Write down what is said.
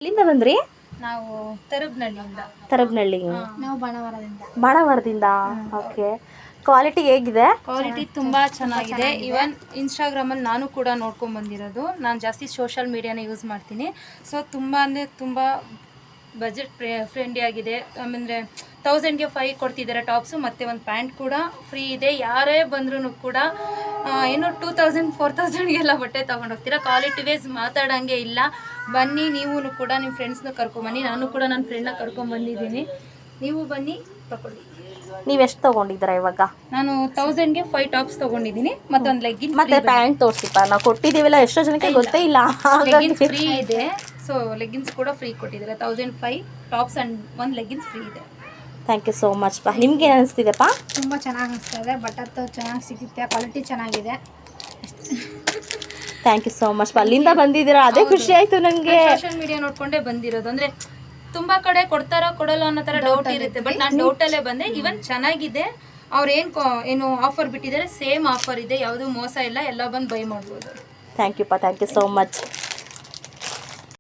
ಎಲ್ಲಿಂದ ಬಂದ್ರಿ? ನಾವು ತರಬ್ನಳ್ಳಿಯಿಂದ. ತರಬ್ನಳ್ಳಿ. ನಾವು ಬಾಣಾವರದಿಂದ. ಬಾಣಾವರದಿಂದ. ಓಕೆ. ಕ್ವಾಲಿಟಿ ಹೇಗಿದೆ? ಕ್ವಾಲಿಟಿ ತುಂಬಾ ಚೆನ್ನಾಗಿದೆ. ಇವನ್ ಇನ್ಸ್ಟಾಗ್ರಾಮಲ್ಲಿ ನಾನು ಕೂಡ ನೋಡ್ಕೊಂಡು ಬಂದಿರೋದು. ನಾನು ಜಾಸ್ತಿ ಸೋಷಲ್ ಮೀಡಿಯಾನ ಯೂಸ್ ಮಾಡ್ತೀನಿ. ಸೊ ತುಂಬ ಅಂದರೆ ತುಂಬ ಬಜೆಟ್ ಫ್ರೆಂಡ್ಲಿ ಆಗಿದೆ. ಅಂದರೆ 1000ಗೆ 5 ಕೊಡ್ತಿದ್ದಾರೆ ಟಾಪ್ಸು, ಮತ್ತು ಒಂದು ಪ್ಯಾಂಟ್ ಕೂಡ ಫ್ರೀ ಇದೆ. ಯಾರೇ ಬಂದ್ರೂ ಕೂಡ ಏನೋ 2000 4000ಗೆಲ್ಲ ಬಟ್ಟೆ ತೊಗೊಂಡೋಗ್ತೀರಾ. ಕ್ವಾಲಿಟಿ ವೈಸ್ ಮಾತಾಡೋಂಗೆ ಇಲ್ಲ. ಬನ್ನಿ, ನೀವು ಕೂಡ ನಿಮ್ಮ ಫ್ರೆಂಡ್ಸ್ನ ಕರ್ಕೊಂಬನ್ನಿ. ನಾನು ಕೂಡ ನನ್ನ ಫ್ರೆಂಡ್ನ ಕರ್ಕೊಂಬಂದಿದ್ದೀನಿ. ನೀವು ಬನ್ನಿ, ತಗೊಳ್ಳಿ. ನೀವೆಷ್ಟು ತೊಗೊಂಡಿದ್ದೀರಾ ಇವಾಗ? ನಾನು 1000ಗೆ 5 ಟಾಪ್ಸ್ ತೊಗೊಂಡಿದ್ದೀನಿ, ಮತ್ತೊಂದು ಲೆಗ್ಗಿನ್ ಮತ್ತೆ ಪ್ಯಾಂಟ್ ತೋರಿಸಿಪ್ಪ. ನಾವು ಕೊಟ್ಟಿದ್ದೀವಲ್ಲ, ಎಷ್ಟೋ ಜನಕ್ಕೆ ಗೊತ್ತೇ ಇಲ್ಲ. ಲೆಗ್ಗಿನ್ಸ್ ಫ್ರೀ ಇದೆ. ಸೊ ಲೆಗ್ಗಿನ್ಸ್ ಕೂಡ ಫ್ರೀ ಕೊಟ್ಟಿದ್ದಾರೆ. 1005 ಟಾಪ್ಸ್ ಆ್ಯಂಡ್ 1 ಲೆಗ್ಗಿನ್ಸ್ ಫ್ರೀ ಇದೆ. ಥ್ಯಾಂಕ್ ಯು ಸೋ ಮಚ್ ಪಾ. ನಿಮ್ಗೆ ಏನು ಅನಿಸ್ತಿದೆಪ್ಪ? ತುಂಬ ಚೆನ್ನಾಗಿ ಅನಿಸ್ತದೆ. ಬಟ್ಟೆ ಚೆನ್ನಾಗಿ ಸಿಗುತ್ತೆ, ಕ್ವಾಲಿಟಿ ಚೆನ್ನಾಗಿದೆ. ಥ್ಯಾಂಕ್ ಯು ಸೋ ಮಚ್ ಪಾ. ಅಲ್ಲಿಂದ ಬಂದಿದ್ದೀರಾ, ಅದೇ ಖುಷಿ ಆಯಿತು ನನಗೆ. ಸೋಷಿಯಲ್ ಮೀಡಿಯಾ ನೋಡ್ಕೊಂಡೇ ಬಂದಿರೋದು. ಅಂದರೆ ತುಂಬ ಕಡೆ ಕೊಡ್ತಾರೋ ಕೊಡಲ್ಲ ಅನ್ನೋ ಥರ ಡೌಟ್ ಇರುತ್ತೆ. ಬಟ್ ನಾನು ಡೌಟಲ್ಲೇ ಬಂದೆ. ಇವನ್ ಚೆನ್ನಾಗಿದೆ. ಅವ್ರು ಏನು ಆಫರ್ ಬಿಟ್ಟಿದ್ದಾರೆ, ಸೇಮ್ ಆಫರ್ ಇದೆ. ಯಾವುದೂ ಮೋಸ ಇಲ್ಲ. ಎಲ್ಲ ಬಂದು ಬೈ ಮಾಡ್ಬೋದು. ಥ್ಯಾಂಕ್ ಯು ಪಾ. Thank you so much.